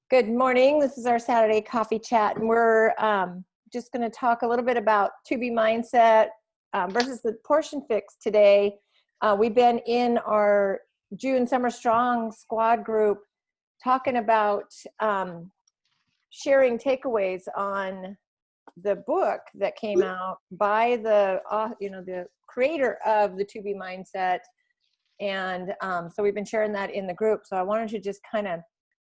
Good morning. This is our Saturday coffee chat, and we're just going to talk a little bit about to be mindset versus the portion fix today. We've been in our June Summer Strong squad group talking about sharing takeaways on the book that came out by the the creator of the to be mindset, and so we've been sharing that in the group. So I wanted to just kind of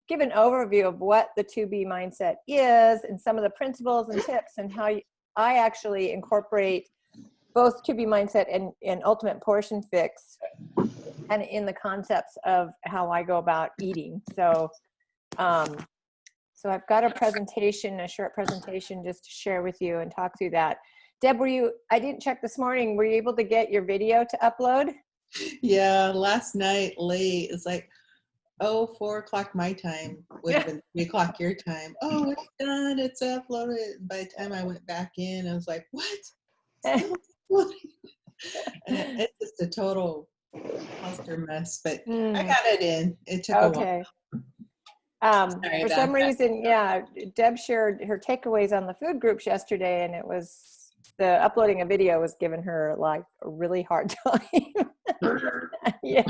give an overview of what the to be mindset is and some of the principles and tips and how I actually incorporate both to be mindset and ultimate portion fix and in the concepts of how I go about eating. So so I've got a presentation, a short presentation just to share with you and talk through that. Deb, I didn't check this morning, were you able to get your video to upload? Yeah, last night late, it's like, 4 o'clock my time, would have been 3 o'clock your time. Oh, it's done, it's uploaded. By the time I went back in, I was like, what? Still uploading? And it's just a total cluster mess, but I got it in. It took a while. For some reason, yeah, Deb shared her takeaways on the food groups yesterday, and it was the uploading a video was giving her like a really hard time. Yeah,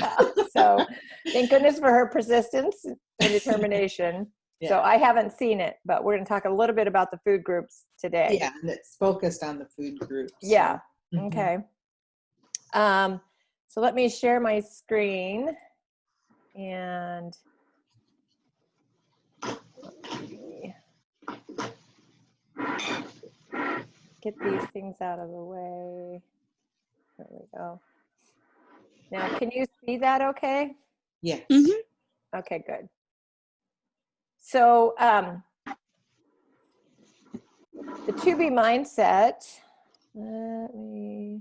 so thank goodness for her persistence and determination. Yeah. So I haven't seen it, but we're going to talk a little bit about the food groups today. Yeah, and it's focused on the food groups. Yeah. So. Okay. So let me share my screen and get these things out of the way. There we go. Now, can you see that okay? Yes. Mm-hmm. Okay, good. So the to be mindset, let me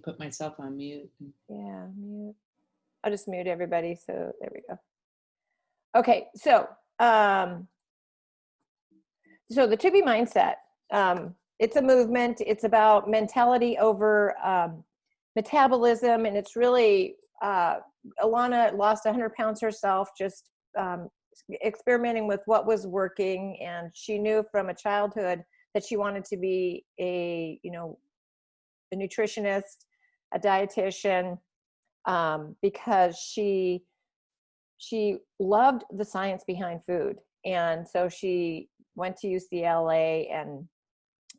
put myself on mute. Yeah, mute. I'll just mute everybody. So there we go. Okay, so so the to be mindset, it's a movement. It's about mentality over metabolism, and it's really Alana lost 100 pounds herself, just experimenting with what was working, and she knew from a childhood that she wanted to be a nutritionist, a dietitian, because she loved the science behind food, and so she went to UCLA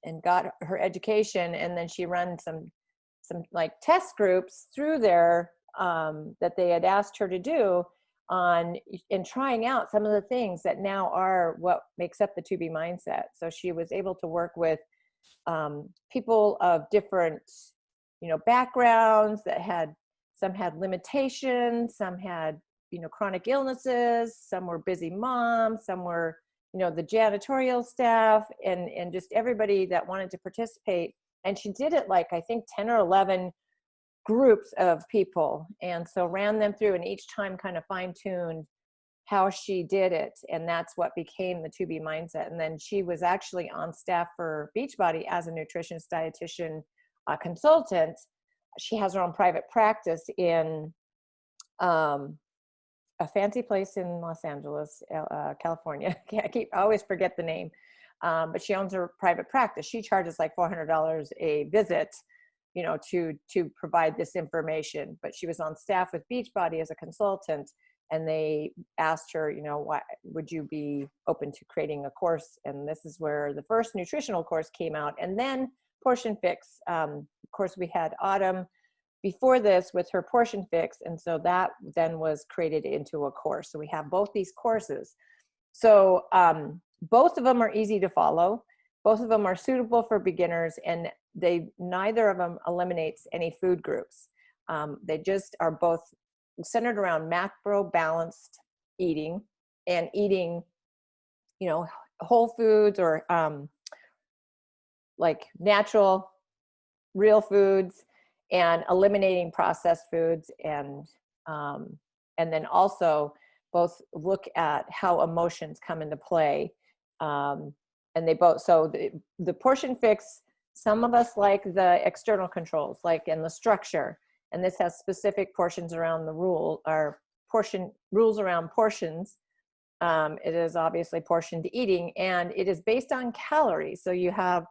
and got her education, and then she ran some like test groups through there that they had asked her to do in trying out some of the things that now are what makes up the to be mindset. So she was able to work with people of different backgrounds that some had limitations, some had chronic illnesses, some were busy moms, some were the janitorial staff, and just everybody that wanted to participate. And she did it like, I think 10 or 11 groups of people. And so ran them through, and each time kind of fine-tuned how she did it. And that's what became the to be mindset. And then she was actually on staff for Beachbody as a nutritionist, dietitian, consultant. She has her own private practice in a fancy place in Los Angeles, California. I always forget the name, but she owns her private practice. She charges like $400 a visit, to provide this information. But she was on staff with Beachbody as a consultant, and they asked her, why would you be open to creating a course? And this is where the first nutritional course came out, and then Portion Fix. Of course, we had Autumn before this with her Portion Fix, and so that then was created into a course. So we have both these courses. So both of them are easy to follow. Both of them are suitable for beginners, and neither of them eliminates any food groups. They just are both centered around macro balanced eating and eating, whole foods or like natural, real foods, and eliminating processed foods, and then also both look at how emotions come into play, and they both. So the Portion Fix, some of us like the external controls, like in the structure, And this has specific portions around the rule, or rules around portions. It is obviously portioned eating, and it is based on calories. So you have,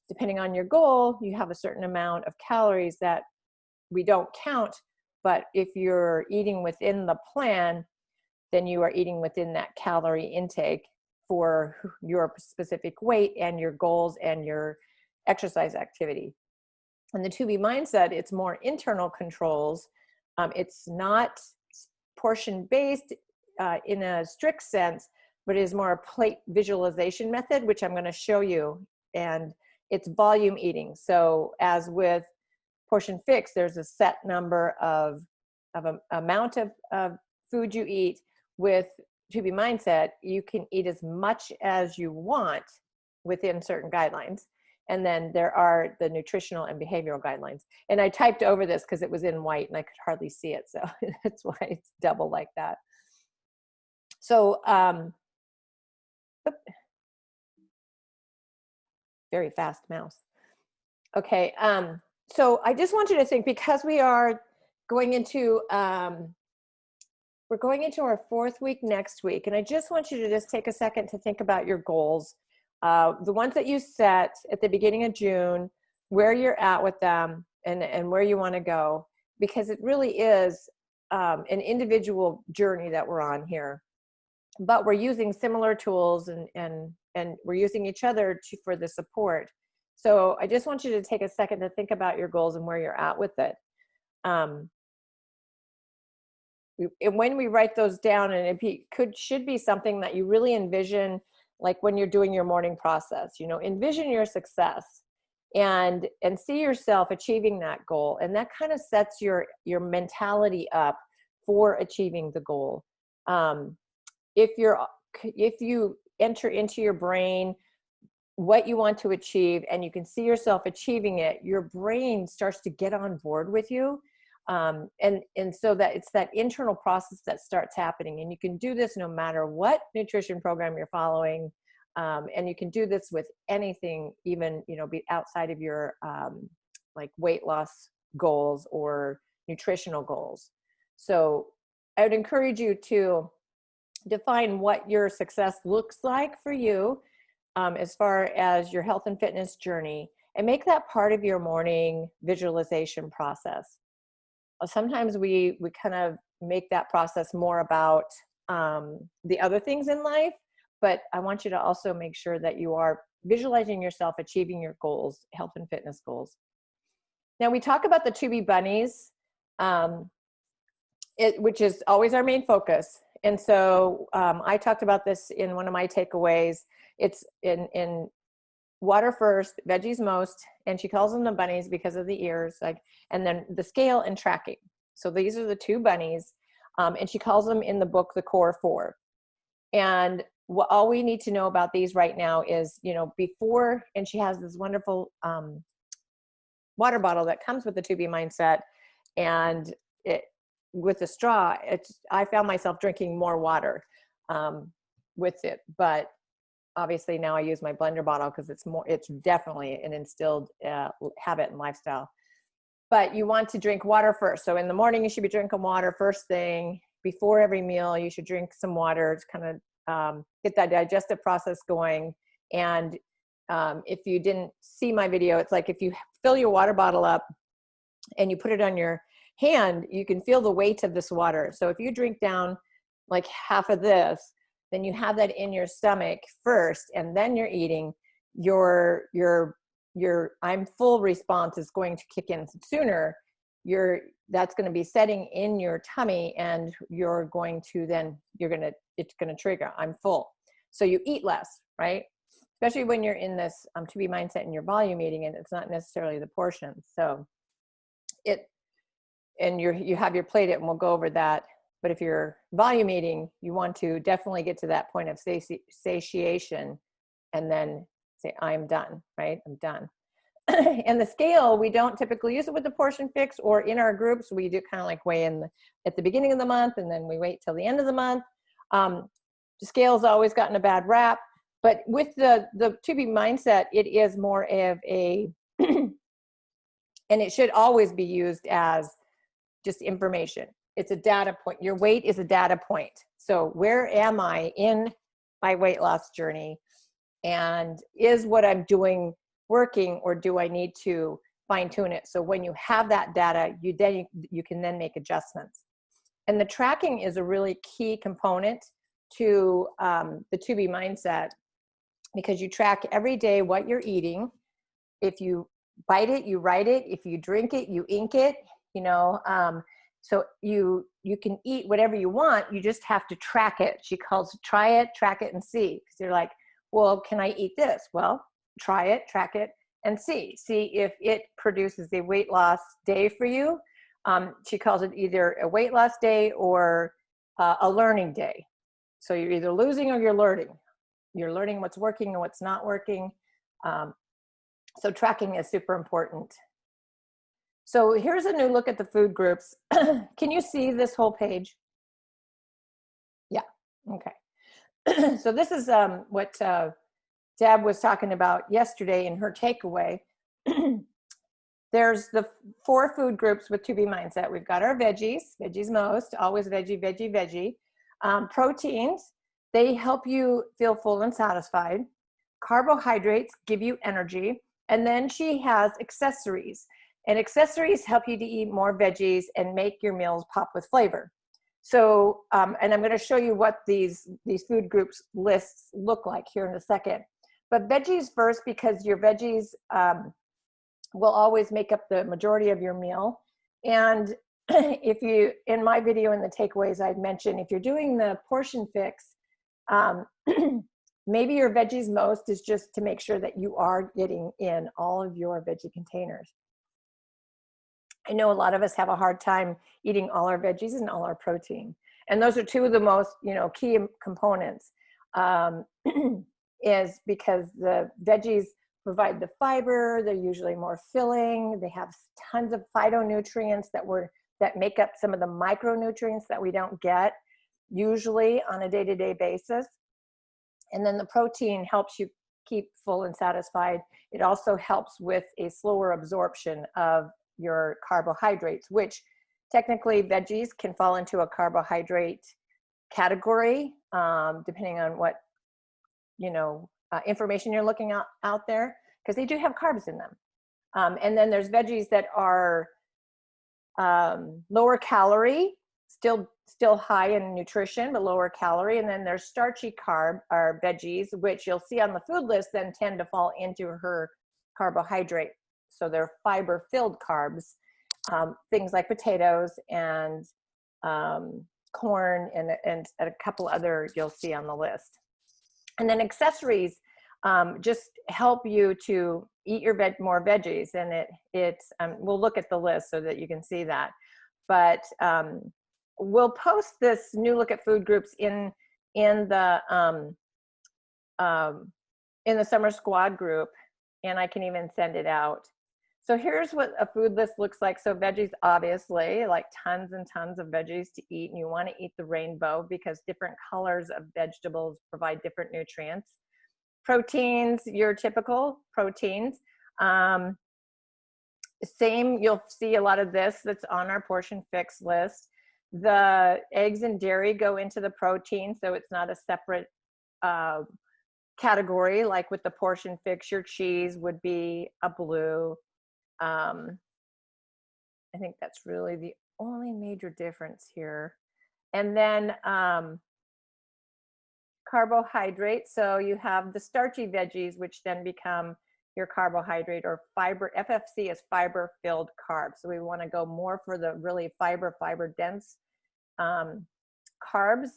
depending on your goal, you have a certain amount of calories that we don't count, but if you're eating within the plan, then you are eating within that calorie intake for your specific weight and your goals and your exercise activity. And the 2B mindset, it's more internal controls. It's not portion based in a strict sense, but it is more a plate visualization method, which I'm going to show you. And it's volume eating. So as with portion fix, there's a set number of amount of food you eat. With 2B mindset, you can eat as much as you want within certain guidelines. And then there are the nutritional and behavioral guidelines. And I typed over this because it was in white and I could hardly see it. So that's why it's double like that. So, very fast mouse. Okay. So I just want you to think, because we are going into, we're going into our 4th week next week. And I just want you to just take a second to think about your goals. The ones that you set at the beginning of June, where you're at with them, and where you want to go, because it really is an individual journey that we're on here. But we're using similar tools, and we're using each other for the support. So I just want you to take a second to think about your goals and where you're at with it. And when we write those down, and it should be something that you really envision, like when you're doing your morning process, envision your success and see yourself achieving that goal. And that kind of sets your mentality up for achieving the goal. If you enter into your brain what you want to achieve and you can see yourself achieving it, your brain starts to get on board with you. And so that it's that internal process that starts happening. And you can do this no matter what nutrition program you're following. And you can do this with anything, even, be outside of your like weight loss goals or nutritional goals. So I would encourage you to define what your success looks like for you as far as your health and fitness journey, and make that part of your morning visualization process. Sometimes we kind of make that process more about the other things in life, but I want you to also make sure that you are visualizing yourself achieving your goals, health and fitness goals. Now we talk about the 2B bunnies, which is always our main focus. And so I talked about this in one of my takeaways. It's in water first, veggies most, and she calls them the bunnies because of the ears, and then the scale and tracking. So these are the 2 bunnies, and she calls them in the book the core 4. And all we need to know about these right now is, before, and she has this wonderful water bottle that comes with the 2B mindset, and with the straw, I found myself drinking more water with it, but obviously now I use my blender bottle because it's definitely an instilled habit and lifestyle. But you want to drink water first. So in the morning, you should be drinking water first thing. Before every meal, you should drink some water to kind of get that digestive process going. And if you didn't see my video, it's like if you fill your water bottle up and you put it on your hand, you can feel the weight of this water. So if you drink down like half of this, then you have that in your stomach first, and then you're eating. Your I'm full response is going to kick in sooner. That's going to be setting in your tummy, and it's going to trigger I'm full. So you eat less, right? Especially when you're in this 2B mindset and you're volume eating, and it's not necessarily the portions. So you have your plate, and we'll go over that. But if you're volume eating, you want to definitely get to that point of satiation and then say, I'm done, right? I'm done. And the scale, we don't typically use it with the portion fix or in our groups. We do kind of like weigh in at the beginning of the month, and then we wait till the end of the month. The scale's always gotten a bad rap, but with the 2B mindset, it is more of a, and it should always be used as just information. It's a data point. Your weight is a data point. So where am I in my weight loss journey? And is what I'm doing working, or do I need to fine tune it? So when you have that data, you can then make adjustments. And the tracking is a really key component to the 2B mindset, because you track every day what you're eating. If you bite it, you write it. If you drink it, you ink it, you know. So you can eat whatever you want. You just have to track it. She calls try it, track it, and see. Because you're like, well, can I eat this? Well, try it, track it, and see. See if it produces a weight loss day for you. She calls it either a weight loss day or a learning day. So you're either losing or you're learning. You're learning what's working and what's not working. So tracking is super important. So here's a new look at the food groups. Can you see this whole page? Yeah, okay. So this is what Deb was talking about yesterday in her takeaway. There's the 4 food groups with 2B mindset. We've got our veggies most, always veggie, veggie, veggie. Proteins, they help you feel full and satisfied. Carbohydrates give you energy. And then she has accessories. And accessories help you to eat more veggies and make your meals pop with flavor. So, and I'm going to show you what these food groups lists look like here in a second. But veggies first, because your veggies will always make up the majority of your meal. And if you, in my video in the takeaways, I'd mentioned if you're doing the portion fix, maybe your veggies most is just to make sure that you are getting in all of your veggie containers. I know a lot of us have a hard time eating all our veggies and all our protein. And those are 2 of the most, key components, is because the veggies provide the fiber. They're usually more filling. They have tons of phytonutrients that make up some of the micronutrients that we don't get usually on a day-to-day basis. And then the protein helps you keep full and satisfied. It also helps with a slower absorption of your carbohydrates, which technically veggies can fall into a carbohydrate category, depending on what, information you're looking out there, because they do have carbs in them. And then there's veggies that are lower calorie, still high in nutrition, but lower calorie. And then there's starchy carb or veggies, which you'll see on the food list then tend to fall into her carbohydrate. So they're fiber filled carbs, things like potatoes and corn and a couple other you'll see on the list. And then accessories just help you to eat your more veggies. And we'll look at the list so that you can see that. But we'll post this new look at food groups in the Summer Squad group, and I can even send it out. So here's what a food list looks like. So veggies, obviously, like tons and tons of veggies to eat, and you want to eat the rainbow because different colors of vegetables provide different nutrients. Proteins, your typical proteins. Same, you'll see a lot of this that's on our portion fix list. The eggs and dairy go into the protein, so it's not a separate category like with the portion fix. Your cheese would be a blue. I think that's really the only major difference here. And then carbohydrates. So you have the starchy veggies, which then become your carbohydrate or fiber. FFC is fiber filled carbs. So we want to go more for the really fiber dense carbs.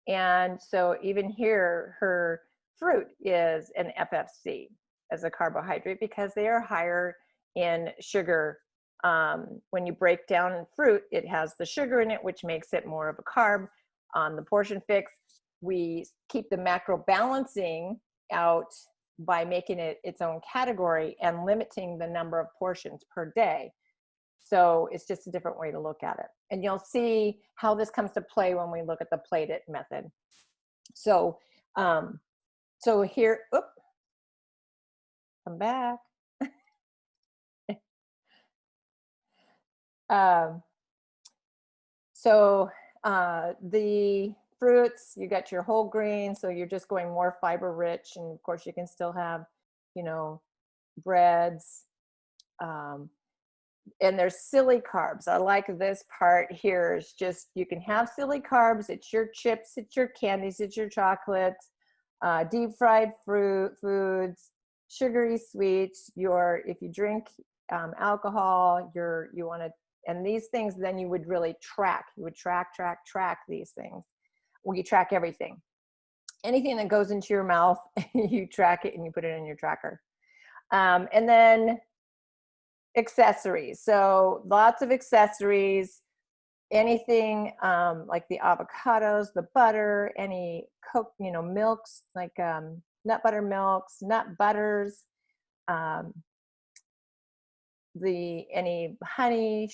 And so even here, her fruit is an FFC as a carbohydrate because they are higher in sugar. When you break down fruit, it has the sugar in it, which makes it more of a carb. On the portion fix, we keep the macro balancing out by making it its own category and limiting the number of portions per day. So it's just a different way to look at it. And you'll see how this comes to play when we look at the plate it method. So, so here, come back. So the fruits, you got your whole grain, so you're just going more fiber rich, and of course you can still have, you know, breads. Um, and there's silly carbs. I like this part here is just, you can have silly carbs. It's your chips, it's your candies, it's your chocolates, deep fried foods, sugary sweets. If you drink alcohol, you want to, and these things, then you would really track. You would track these things. Well, you track everything. Anything that goes into your mouth, you track it and you put it in your tracker. And then accessories. So lots of accessories, anything like the avocados, the butter, any milks, like nut butter milks, nut butters, um, any honey.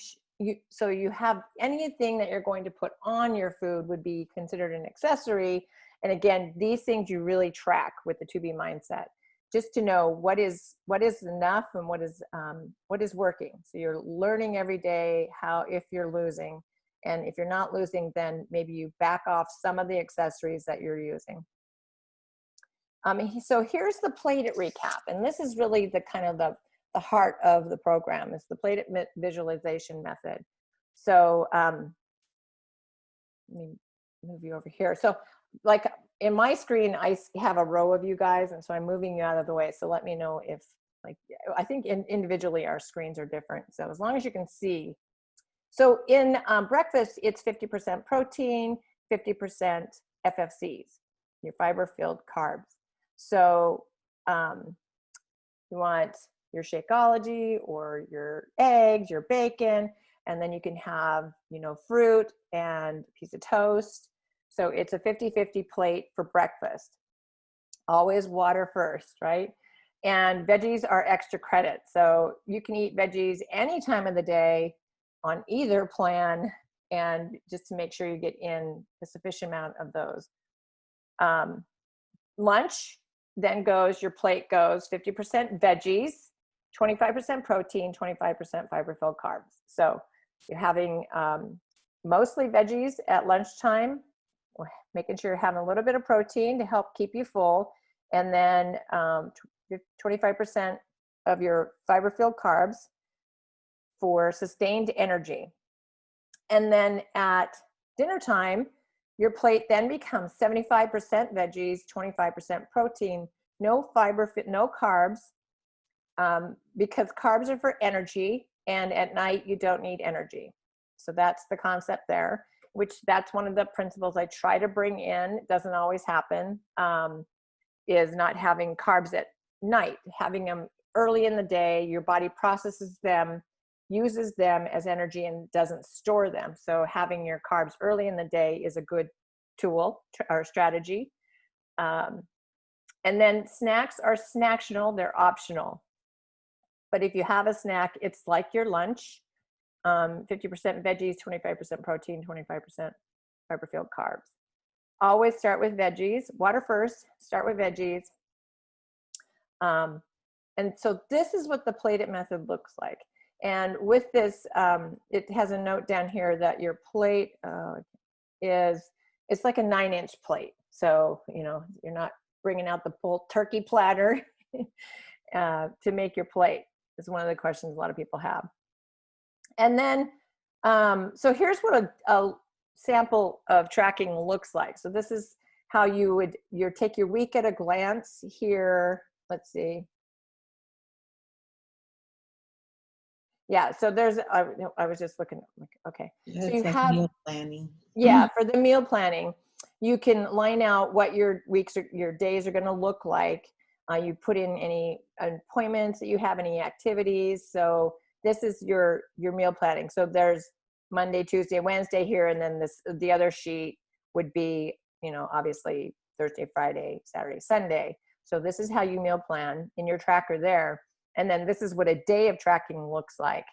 So you have anything that you're going to put on your food would be considered an accessory. And again, these things you really track with the 2B mindset, just to know what is enough and what is working. So you're learning every day if you're losing, and if you're not losing, then maybe you back off some of the accessories that you're using. So here's the plate it recap, and this is really the kind of the heart of the program, is the plate it visualization method. So let me move you over here. So like in my screen, I have a row of you guys, and so I'm moving you out of the way. So let me know if, like, I think individually our screens are different. So as long as you can see. So in breakfast, it's 50% protein, 50% FFCs, your fiber-filled carbs. So you want your Shakeology or your eggs, your bacon, and then you can have, fruit and a piece of toast. So it's a 50-50 plate for breakfast. Always water first, right? And veggies are extra credit. So you can eat veggies any time of the day on either plan, and just to make sure you get in a sufficient amount of those. Lunch, then your plate goes 50% veggies, 25% protein, 25% fiber-filled carbs. So you're having mostly veggies at lunchtime, making sure you're having a little bit of protein to help keep you full, and then 25% of your fiber-filled carbs for sustained energy. And then at dinner time, your plate then becomes 75% veggies, 25% protein, no fiber, no carbs, because carbs are for energy, and at night you don't need energy. So that's the concept there, which that's one of the principles I try to bring in. It doesn't always happen, is not having carbs at night, having them early in the day. Your body processes them, uses them as energy, and doesn't store them. So having your carbs early in the day is a good tool or strategy. And then snacks are snacktional, they're optional. But if you have a snack, it's like your lunch, 50% veggies, 25% protein, 25% fiber-filled carbs. Always start with veggies, water first, start with veggies. And so this is what the plate it method looks like. And with this, it has a note down here that your plate it's like a 9-inch plate. So, you're not bringing out the full turkey platter to make your plate. Is one of the questions a lot of people have. And then, so here's what a sample of tracking looks like. So this is how you take your week at a glance here. Let's see. Yeah, so I was just looking, okay. Yeah, so it's you like have meal planning. Yeah, for the meal planning, you can line out what your weeks or your days are going to look like. You put in any appointments that you have, any activities. So this is your meal planning. So there's Monday, Tuesday, Wednesday here, and then the other sheet would be, obviously Thursday, Friday, Saturday, Sunday. So this is how you meal plan in your tracker there. And then this is what a day of tracking looks like.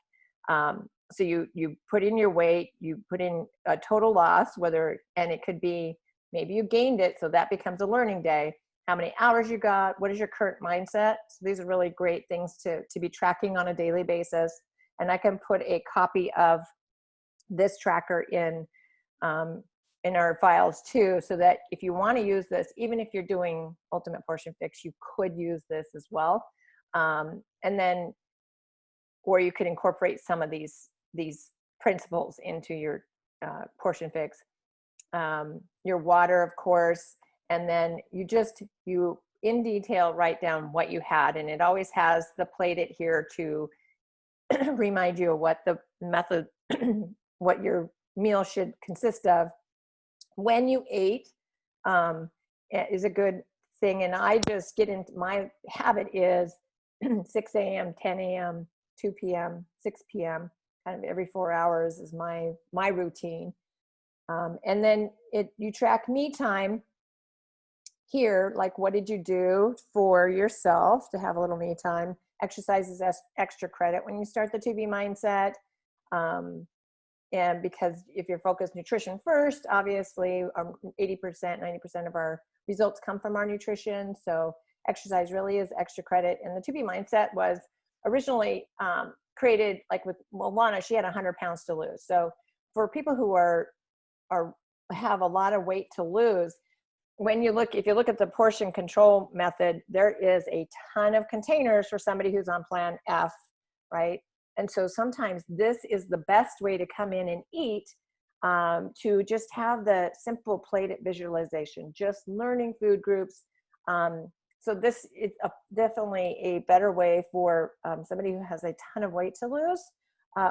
So you put in your weight, you put in a total loss, and it could be, maybe you gained it, so that becomes a learning day. How many hours you got, what is your current mindset? So these are really great things to be tracking on a daily basis. And I can put a copy of this tracker in in our files too, so that if you want to use this, even if you're doing Ultimate Portion Fix, you could use this as well. And then, or you could incorporate some of these principles into your Portion Fix. Your water, of course, and then you in detail write down what you had, and it always has the plate it here to remind you of what the method, what your meal should consist of. When you ate is a good thing, and I just get into my habit is 6 a.m., 10 a.m., 2 p.m., 6 p.m., kind of every 4 hours is my routine. And then you track me time here, like what did you do for yourself to have a little me time. Exercise is extra credit when you start the 2B mindset. And because if you're focused nutrition first, obviously 80%, 90% of our results come from our nutrition. So exercise really is extra credit. And the 2B mindset was originally created, like with Lana, she had 100 pounds to lose. So for people who have a lot of weight to lose, if you look at the portion control method, there is a ton of containers for somebody who's on plan F, right? And so sometimes this is the best way to come in and eat, to just have the simple plated visualization, just learning food groups. So this is definitely a better way for somebody who has a ton of weight to lose,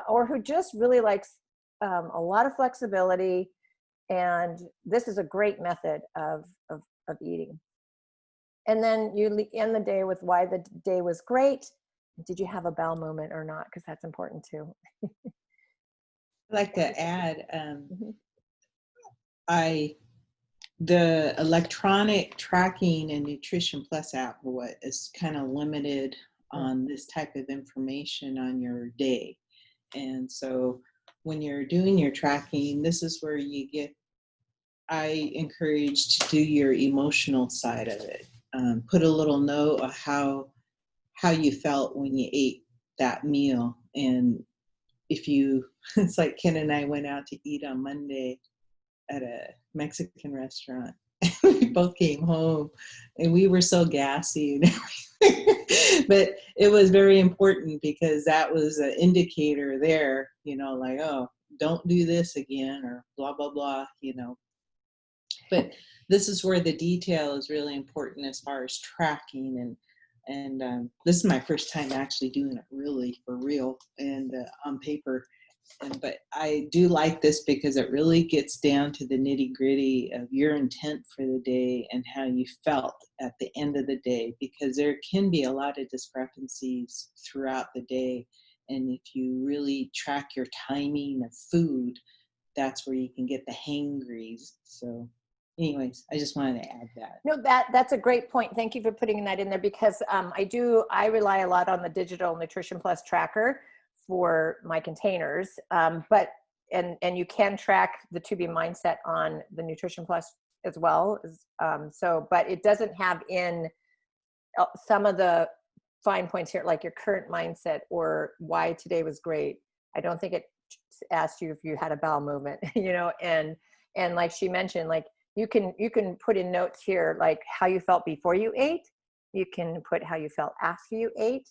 or who just really likes a lot of flexibility. And this is a great method of eating. And then you end the day with why the day was great. Did you have a bowel movement or not? Because that's important too. I'd like to add, the electronic tracking and Nutrition Plus app is kind of limited on this type of information on your day. And so when you're doing your tracking, this is where I encourage to do your emotional side of it. Put a little note of how you felt when you ate that meal. And it's like Ken and I went out to eat on Monday at a Mexican restaurant. We both came home and we were so gassy and everything. But it was very important because that was an indicator there, like, oh, don't do this again, or blah, blah, blah, But this is where the detail is really important as far as tracking. And this is my first time actually doing it really for real and on paper. But I do like this because it really gets down to the nitty gritty of your intent for the day and how you felt at the end of the day, because there can be a lot of discrepancies throughout the day. And if you really track your timing of food, that's where you can get the hangries. So anyways, I just wanted to add that. No, that's a great point. Thank you for putting that in there, because I rely a lot on the digital Nutrition Plus tracker for my containers. But you can track the 2B mindset on the Nutrition Plus as well. But it doesn't have in some of the fine points here, like your current mindset or why today was great. I don't think it asked you if you had a bowel movement, and like she mentioned, like you can put in notes here, like how you felt before you ate. You can put how you felt after you ate.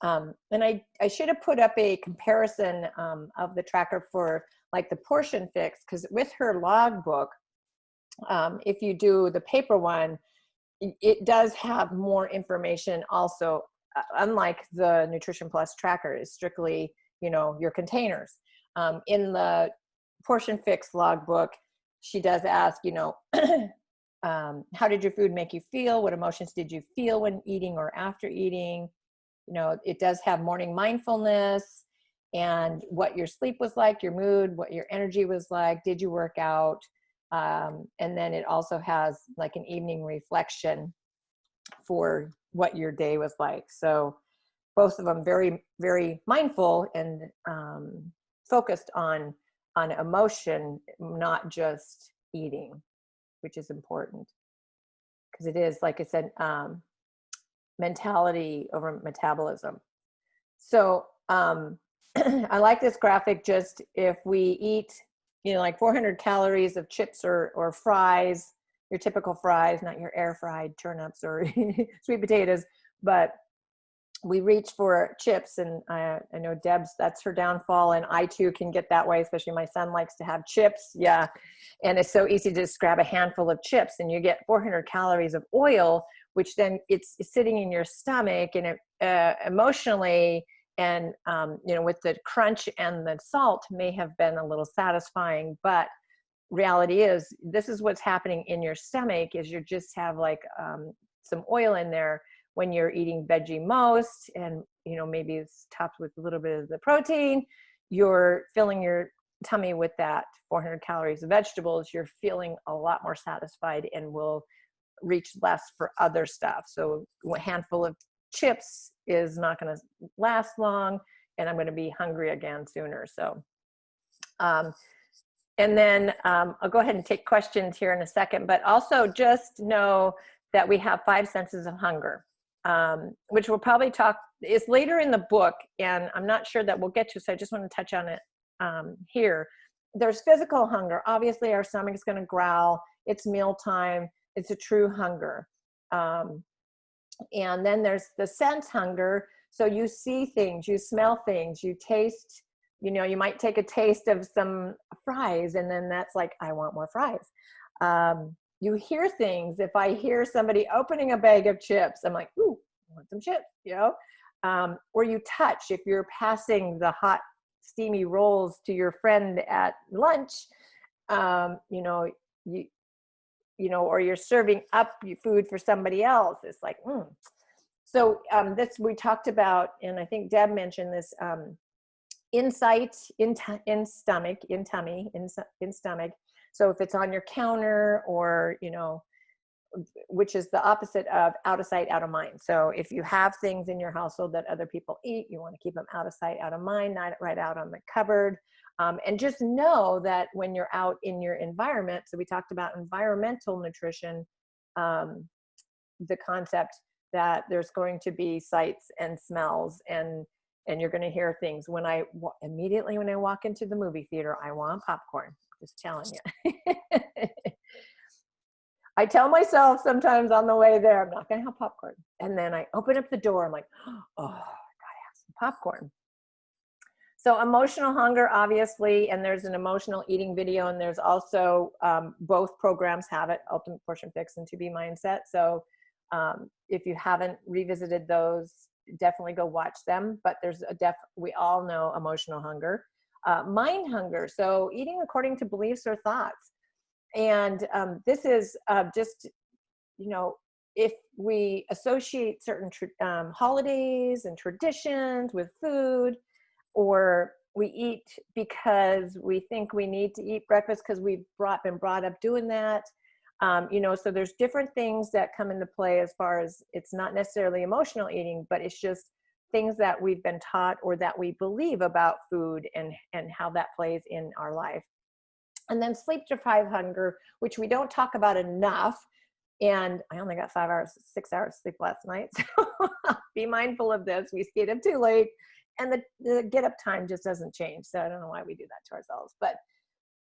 And I should have put up a comparison of the tracker for like the Portion Fix, because with her logbook, if you do the paper one, it does have more information also, unlike the Nutrition Plus tracker is strictly, your containers. In the Portion Fix logbook, she does ask, how did your food make you feel? What emotions did you feel when eating or after eating? It does have morning mindfulness and what your sleep was like, your mood, what your energy was like. Did you work out? And then it also has like an evening reflection for what your day was like. So both of them very, very mindful and focused on emotion, not just eating, which is important, because it is, like I said, mentality over metabolism. So I like this graphic. Just if we eat you know, like 400 calories of chips or fries, your typical fries, not your air fried turnips or sweet potatoes, but we reach for chips, and I know Deb's, that's her downfall, and I too can get that way, especially my son likes to have chips. Yeah. And it's so easy to just grab a handful of chips and you get 400 calories of oil, which then it's sitting in your stomach, and it emotionally, and you know, with the crunch and the salt may have been a little satisfying, but reality is this is what's happening in your stomach is you just have like some oil in there when you're eating veggie most, and you know, maybe it's topped with a little bit of the protein, you're filling your tummy with that 400 calories of vegetables, you're feeling a lot more satisfied and will reach less for other stuff. So a handful of chips is not going to last long, and I'm going to be hungry again sooner. So and then I'll go ahead and take questions here in a second, but also just know that we have 5 senses of hunger, which we'll probably talk, is later in the book, and I'm not sure that we'll get to, so I just want to touch on it here. There's physical hunger. Obviously, our stomach is going to growl. It's mealtime. It's a true hunger. And then there's the sense hunger. So you see things, you smell things, you taste, you know, you might take a taste of some fries, and then that's like, I want more fries. You hear things. If I hear somebody opening a bag of chips, I'm like, ooh, I want some chips, you know? Or you touch, if you're passing the hot, steamy rolls to your friend at lunch, you know, you know, or you're serving up your food for somebody else. It's like, So this we talked about, and I think Deb mentioned this, insight in stomach, in tummy, in stomach. So if it's on your counter, or, you know, which is the opposite of out of sight, out of mind. So if you have things in your household that other people eat, you want to keep them out of sight, out of mind, not right out on the cupboard. And just know that when you're out in your environment, so we talked about environmental nutrition, the concept that there's going to be sights and smells, and you're going to hear things. When immediately when I walk into the movie theater, I want popcorn, just telling you. I tell myself sometimes on the way there, I'm not going to have popcorn. And then I open up the door. I'm like, oh, I gotta have some popcorn. So emotional hunger, obviously, and there's an emotional eating video, and there's also both programs have it, Ultimate Portion Fix and To Be Mindset. So if you haven't revisited those, definitely go watch them. But there's we all know emotional hunger, mind hunger. So eating according to beliefs or thoughts. And this is just, you know, if we associate certain holidays and traditions with food, or we eat because we think we need to eat breakfast because we've been brought up doing that, you know, so there's different things that come into play as far as it's not necessarily emotional eating, but it's just things that we've been taught or that we believe about food and how that plays in our life. And then sleep deprived hunger, which we don't talk about enough. And I only got 6 hours sleep last night. So be mindful of this. We stayed up too late, and the get up time just doesn't change. So I don't know why we do that to ourselves. But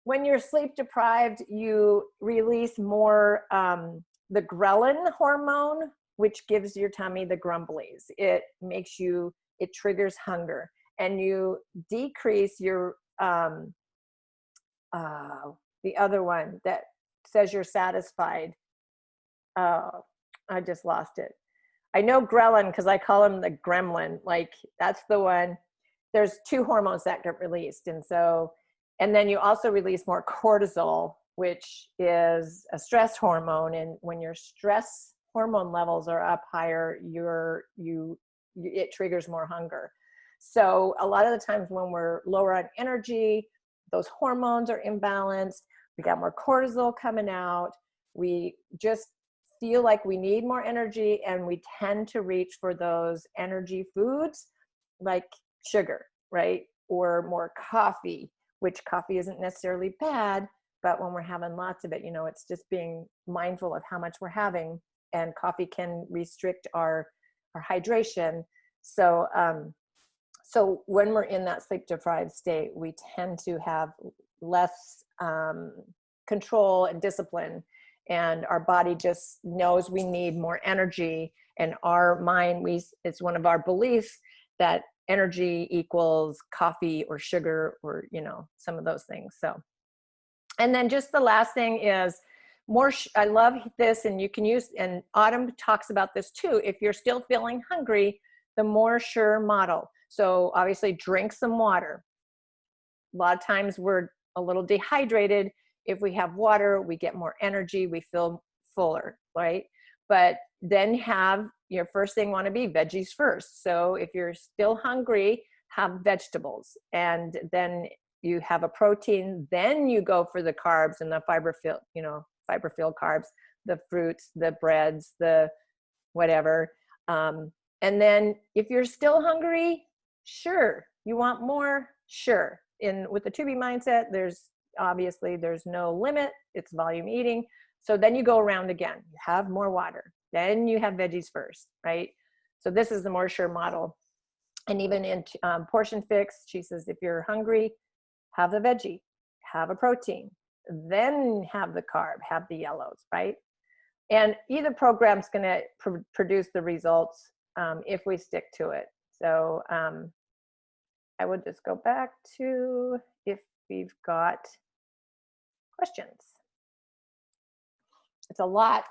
when you're sleep deprived, you release more the ghrelin hormone, which gives your tummy the grumblies. It triggers hunger, and you decrease your the other one that says you're satisfied. I just lost it. I know ghrelin because I call him the gremlin. Like, that's the one. There's 2 hormones that get released. And then you also release more cortisol, which is a stress hormone. And when your stress hormone levels are up higher, it triggers more hunger. So a lot of the times when we're lower on energy, those hormones are imbalanced. We got more cortisol coming out. We just feel like we need more energy, and we tend to reach for those energy foods like sugar, right? Or more coffee, which coffee isn't necessarily bad, but when we're having lots of it, you know, it's just being mindful of how much we're having, and coffee can restrict our hydration. So, so when we're in that sleep deprived state, we tend to have less control and discipline, and our body just knows we need more energy. And our mind, it's one of our beliefs that energy equals coffee or sugar or, you know, some of those things. So, and then just the last thing is more, I love this, and you can use, and Autumn talks about this too, if you're still feeling hungry, the more sure model. So obviously drink some water. A lot of times we're a little dehydrated. If we have water, we get more energy, we feel fuller, right? But then have your first thing want to be veggies first. So if you're still hungry, have vegetables, and then you have a protein, then you go for the carbs and the fiber-filled, you know, fiber-filled carbs, the fruits, the breads, the whatever. And then if you're still hungry, sure, you want more, sure. With the 2B mindset, there's no limit, it's volume eating. So then you go around again, you have more water, then you have veggies first, right? So this is the more sure model. And even in portion fix, she says, if you're hungry, have the veggie, have a protein, then have the carb, have the yellows, right? And either program's going to produce the results if we stick to it. So I would just go back to if we've got questions. It's a lot.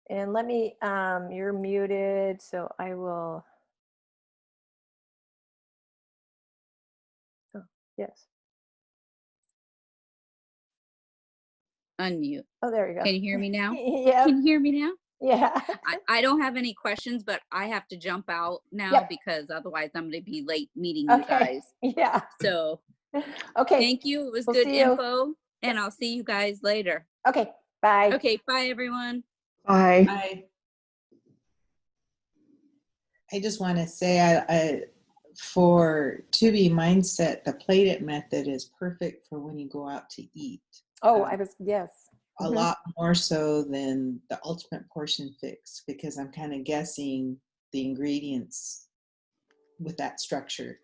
And let me, you're muted, so I will. Oh, yes. Unmute. Oh, there you go. Can you hear me now? Yeah. Can you hear me now? Yeah. I don't have any questions, but I have to jump out now Yep. because otherwise I'm going to be late meeting Okay. you guys. Yeah. So okay. Thank you. It was We'll good see you. info, and I'll see you guys later. Okay. Bye. Okay. Bye, everyone. Bye. I just want to say, for 2B mindset, the plate it method is perfect for when you go out to eat. Oh, yes. A lot more so than the ultimate portion fix, because I'm kind of guessing the ingredients with that structure.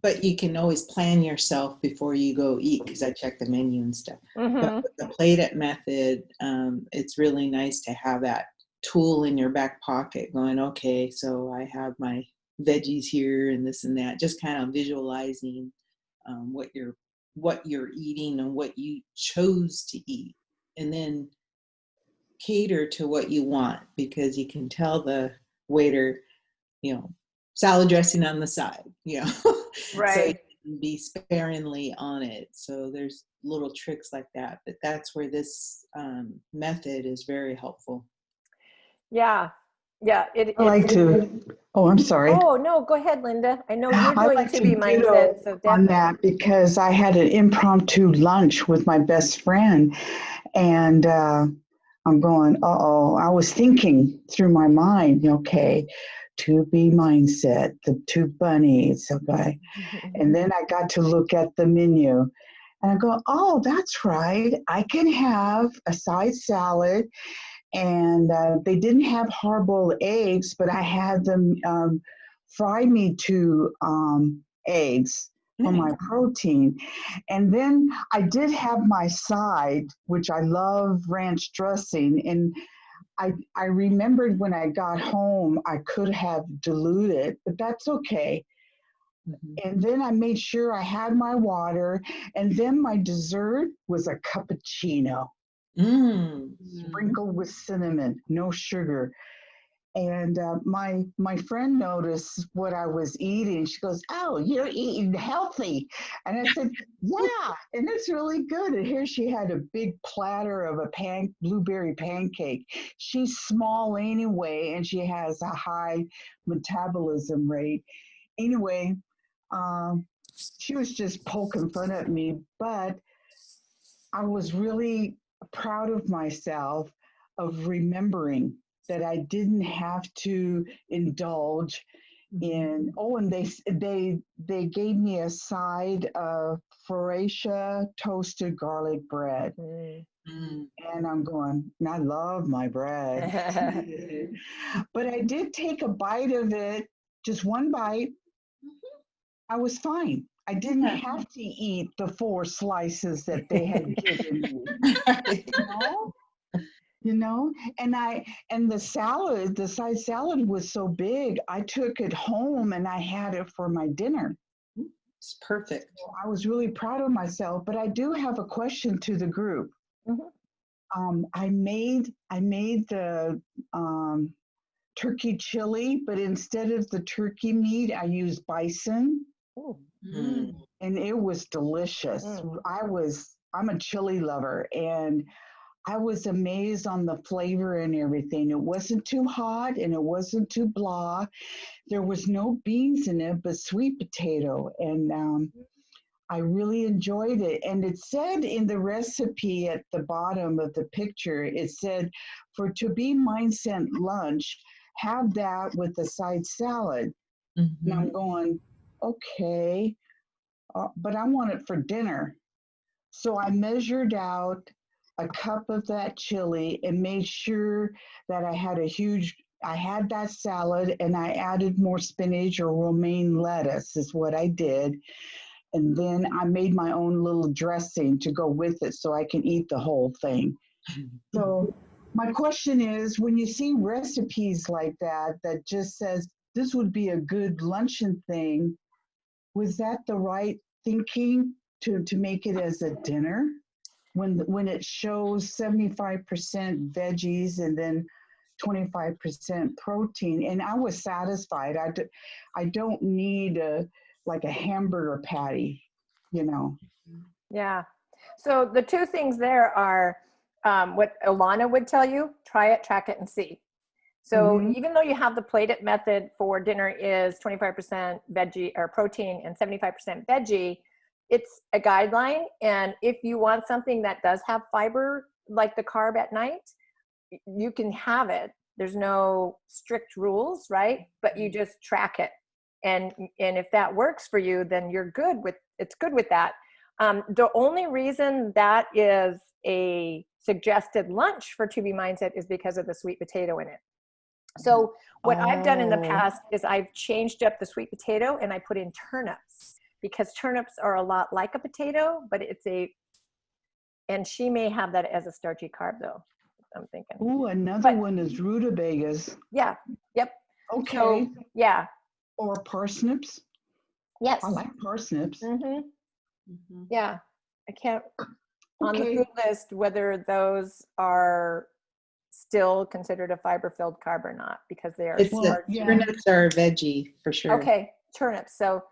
But you can always plan yourself before you go eat, because I check the menu and stuff. But with the plate it method, it's really nice to have that tool in your back pocket going, okay, so I have my veggies here and this and that, just kind of visualizing what you're eating and what you chose to eat, and then cater to what you want, because you can tell the waiter, salad dressing on the side, Right. So you can be sparingly on it. So there's little tricks like that, but that's where this method is very helpful. Yeah. Yeah. I like to, oh, I'm sorry. Oh, no, go ahead, Linda. I know you're I doing like to 2B mindset. So on definitely. that because I had an impromptu lunch with my best friend, and I'm going, uh-oh, I was thinking through my mind, okay, 2B mindset, the two bunnies, okay. And then I got to look at the menu, and I go, oh, that's right. I can have a side salad, and they didn't have hard-boiled eggs, but I had them fry me 2 eggs for my protein. And then I did have my side, which I love ranch dressing. And I remembered when I got home, I could have diluted, but that's okay. And then I made sure I had my water. And then my dessert was a cappuccino. Sprinkled with cinnamon, no sugar. And my friend noticed what I was eating. She goes, oh, you're eating healthy. And I said, yeah, and it's really good. And here she had a big platter of a blueberry pancake. She's small anyway, and she has a high metabolism rate. Anyway, she was just poking fun at me, but I was really proud of myself of remembering that I didn't have to indulge in, and they gave me a side of Faracia toasted garlic bread. And I'm going, I love my bread. But I did take a bite of it, just one bite. I was fine. I didn't have to eat the 4 slices that they had given me. You know, and the salad, the side salad was so big, I took it home and I had it for my dinner. It's perfect. So I was really proud of myself, but I do have a question to the group. I made the turkey chili, but instead of the turkey meat, I used bison, and it was delicious. I'm a chili lover, and I was amazed on the flavor and everything. It wasn't too hot and it wasn't too blah. There was no beans in it, but sweet potato. And I really enjoyed it. And it said in the recipe at the bottom of the picture, it said, for to be mindset lunch, have that with a side salad. And I'm going, okay, but I want it for dinner. So I measured out a cup of that chili and made sure that I had that salad, and I added more spinach or romaine lettuce is what I did. And then I made my own little dressing to go with it so I can eat the whole thing. So my question is, when you see recipes like that just says this would be a good luncheon thing, was that the right thinking to make it as a dinner? When it shows 75% veggies and then 25% protein, and I was satisfied. I don't need like a hamburger patty, you know. Yeah. So the 2 things there are what Ilana would tell you: try it, track it, and see. So even though you have the plated method for dinner is 25% veggie or protein and 75% veggie, it's a guideline. And if you want something that does have fiber, like the carb at night, you can have it. There's no strict rules, right? But you just track it. And if that works for you, then it's good with that. The only reason that is a suggested lunch for To Be Mindset is because of the sweet potato in it. So what I've done in the past is I've changed up the sweet potato and I put in turnips, because turnips are a lot like a potato, but and she may have that as a starchy carb though, I'm thinking. Ooh, another one is rutabagas. Yeah. Yep. Okay. So, yeah. Or parsnips. Yes. I like parsnips. Yeah. I can't, on the food list, whether those are still considered a fiber-filled carb or not, because they are turnips are a veggie for sure. Okay, turnips. So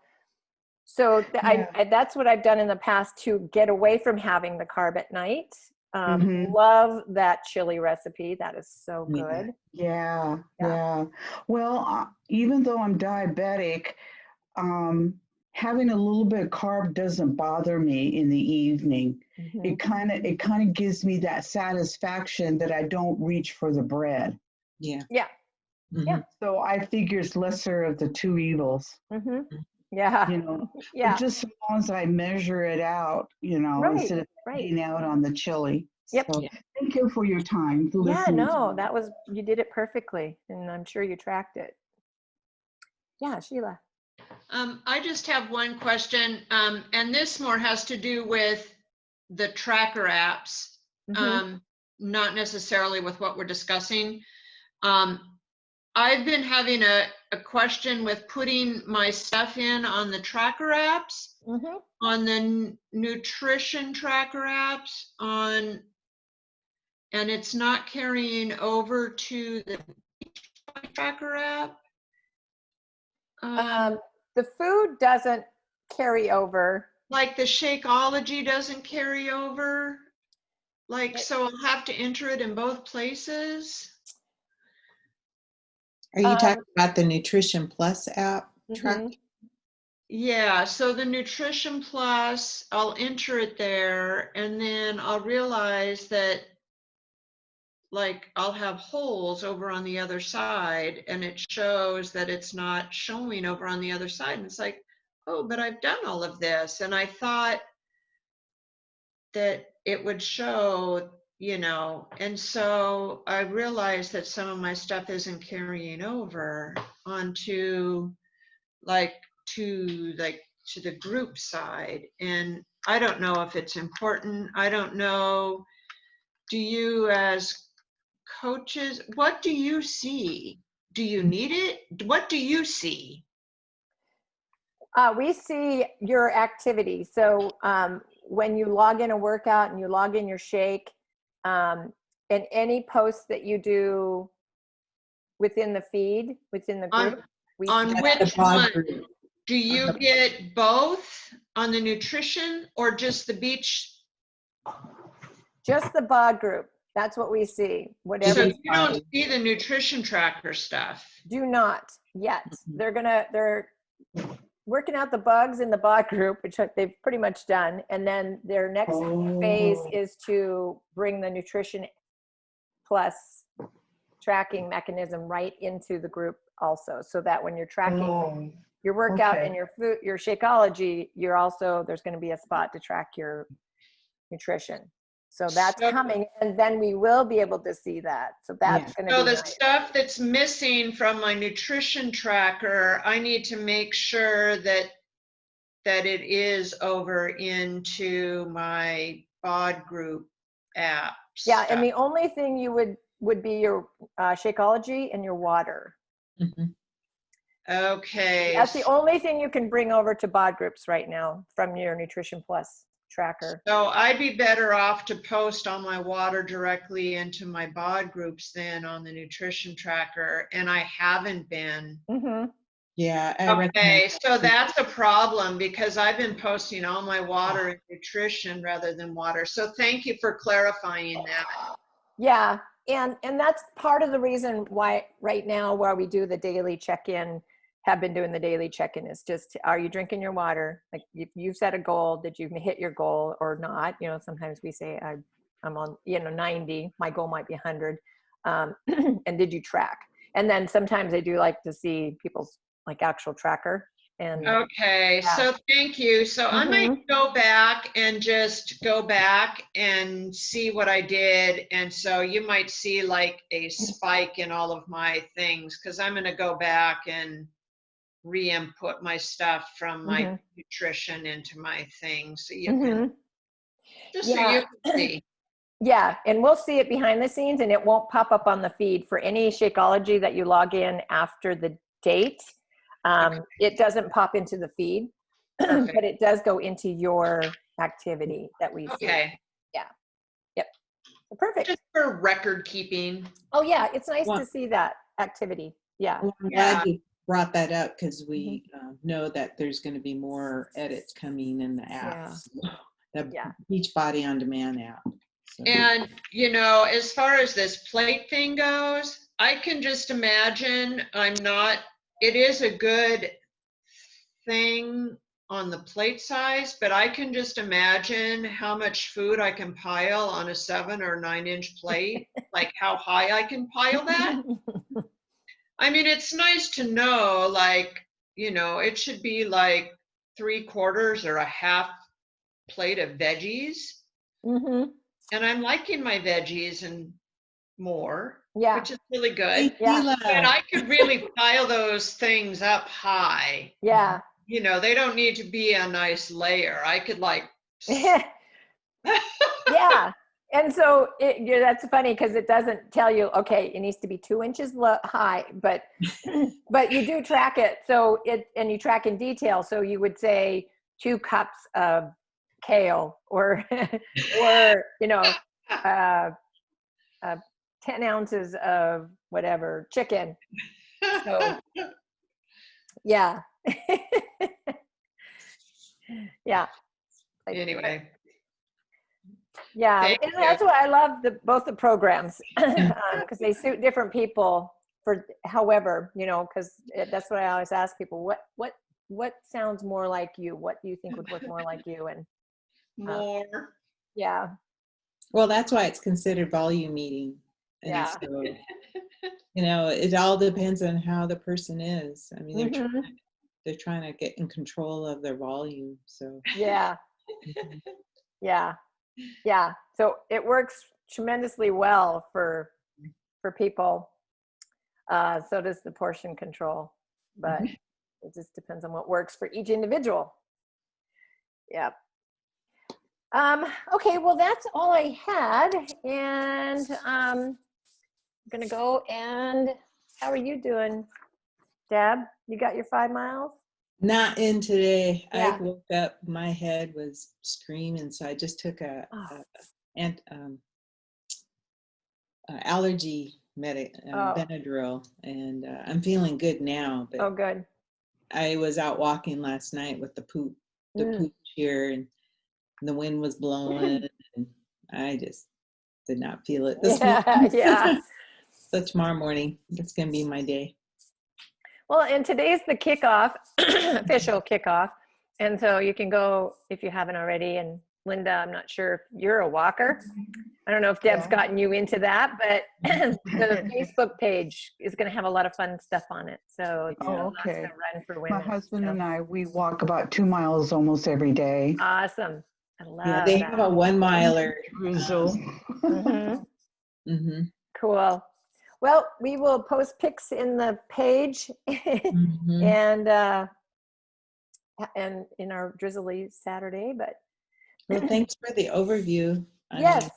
that's what I've done in the past to get away from having the carb at night. Love that chili recipe. That is so good. Yeah. Well, even though I'm diabetic, having a little bit of carb doesn't bother me in the evening. It kind of gives me that satisfaction that I don't reach for the bread. Yeah. So I figure it's lesser of the 2 evils. Yeah. You know, but just as long as I measure it out, you know, instead of eating out on the chili. Yep. So thank you for your time. You did it perfectly, and I'm sure you tracked it. Yeah, Sheila. I just have one question, and this more has to do with the tracker apps, not necessarily with what we're discussing. I've been having a question with putting my stuff in on the tracker apps, on the nutrition tracker apps, and it's not carrying over to the tracker app. The food doesn't carry over. Like the Shakeology doesn't carry over. Like, so I'll have to enter it in both places. Are you talking about the Nutrition Plus app track? Yeah, so the Nutrition Plus, I'll enter it there, and then I'll realize that, like, I'll have holes over on the other side, and it shows that it's not showing over on the other side. And it's like, oh, but I've done all of this. And I thought that it would show, you know, and so I realized that some of my stuff isn't carrying over onto like to the group side. And I don't know if it's important. I don't know. Do you, as coaches, what do you see? Do you need it? What do you see? We see your activity. So when you log in a workout and you log in your shake, and any posts that you do within the feed, within the group, we On see That's the which pod one? group. Do you get both on the nutrition or just the beach? just the bod group. That's what we see. Whatever. So Every you don't body. see the nutrition tracker stuff. Do not yet. Mhm. They're working out the bugs in the bot group, which they've pretty much done. And then their next phase Oh. is to bring the nutrition plus tracking mechanism right into the group also. So that when you're tracking Oh. your workout okay. and your food, your Shakeology, you're also, there's going to be a spot to track your nutrition. So that's So- coming, and then we will be able to see that. So that's going to So be the nice. stuff that's missing from my nutrition tracker, I need to make sure that it is over into my bod group app. Yeah, and stuff. the only thing you would be your Shakeology and your water. Mhm. Okay. That's the only thing you can bring over to bod groups right now from your Nutrition Plus tracker. So I'd be better off to post all my water directly into my bod groups than on the nutrition tracker, and I haven't been. Mm-hmm. Yeah. I Okay, recommend so that's a problem because I've been posting all my water and nutrition rather than water. So thank you for clarifying that. Yeah, and that's part of the reason why right now where we do the daily check-in, have been doing the daily check-in, is just, are you drinking your water? Like if you set a goal, did you hit your goal or not? You know, sometimes we say I'm on 90, my goal might be 100, and did you track? And then sometimes I do like to see people's like actual tracker. And Okay, Yeah. so thank you. So I might Mhm. go back and just go back and see what I did. And so you might see like a spike in all of my things because I'm going to go back and re-input my stuff from my Mhm. nutrition into my thing. So you Mhm. can, just so Yeah. you can see. Yeah, and we'll see it behind the scenes, and it won't pop up on the feed for any Shakeology that you log in after the date. It doesn't pop into the feed, Perfect. but it does go into your activity that we see. Okay, Yep. Perfect. just for record keeping. Oh yeah, it's nice Well- to see that activity. Yeah. Well, I'm Yeah. glad you brought that up because we know that there's going to be more edits coming in the app. The Yeah. Beachbody On Demand app. So. And, you know, as far as this plate thing goes, I can just imagine it is a good thing on the plate size, but I can just imagine how much food I can pile on a 7 or 9-inch plate, like how high I can pile that. I mean, it's nice to know, like, you know, it should be like 3/4 or a half plate of veggies. Mm-hmm. And I'm liking my veggies and more, Yeah. which is really good. Hey, Yeah. Sheila. But I could really pile those things up high. Yeah. You know, they don't need to be a nice layer. I could like, Yeah. And so that's funny because it doesn't tell you, okay, it needs to be 2 inches high, but you do track it. So and you track in detail. So you would say 2 cups of kale or, you know, 10 ounces of whatever chicken. So yeah. Yeah. Like, anyway. yeah, Thank and you. that's why I love both the programs because they suit different people for however, you know, because that's what I always ask people, what sounds more like you? What do you think would work more like you? And More. yeah, Well, that's why it's considered volume eating. And Yeah. so, you know, it all depends on how the person is. I mean, Mhm. they're trying to get in control of their volume. So, yeah, mhm. yeah, yeah. So it works tremendously well for people. So does the portion control, but it just depends on what works for each individual. Yep. Okay, well, that's all I had. And I'm going to go and how are you doing, Deb? You got your 5 miles? Not in today. Yeah. I woke up, my head was screaming, so I just took a allergy Benadryl, and I'm feeling good now. But Oh, good. I was out walking last night with the pooch here, and the wind was blowing, and I just did not feel it this morning. Yeah. So tomorrow morning, it's going to be my day. Well, and today's the kickoff, official kickoff. And so you can go if you haven't already. And Linda, I'm not sure if you're a walker. I don't know if Deb's gotten you into that, but the Facebook page is going to have a lot of fun stuff on it. So it's lots to run for women. My husband and I, we walk about 2 miles almost every day. Awesome. I love Yeah, they that. have a 1 miler. Cool. Well, we will post pics in the page and in our drizzly Saturday, but well, thanks for the overview. Yes.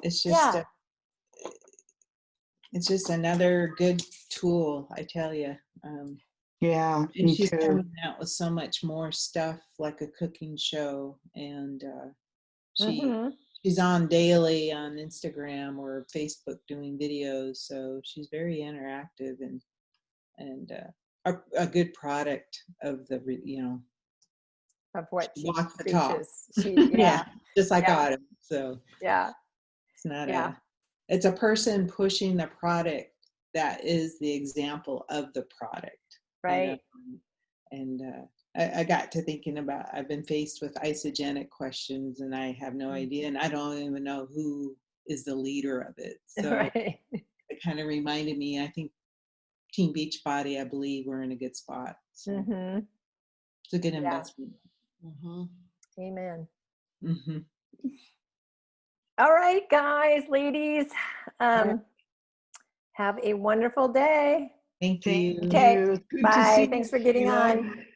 It's just it's just another good tool, I tell you. Yeah, and she's coming out with so much more stuff, like a cooking show, and she's on daily on Instagram or Facebook doing videos, so she's very interactive and a good product of the of what she walk the preaches. talk. Just like Autumn. So it's not it's a person pushing the product that is the example of the product, right? And I got to thinking about, I've been faced with isogenic questions and I have no idea, and I don't even know who is the leader of it. So it kind of reminded me, I think Team Beachbody, I believe we're in a good spot. So it's a good investment. Amen. All right, guys, ladies, have a wonderful day. Thank you. Okay, bye. Thanks for getting on.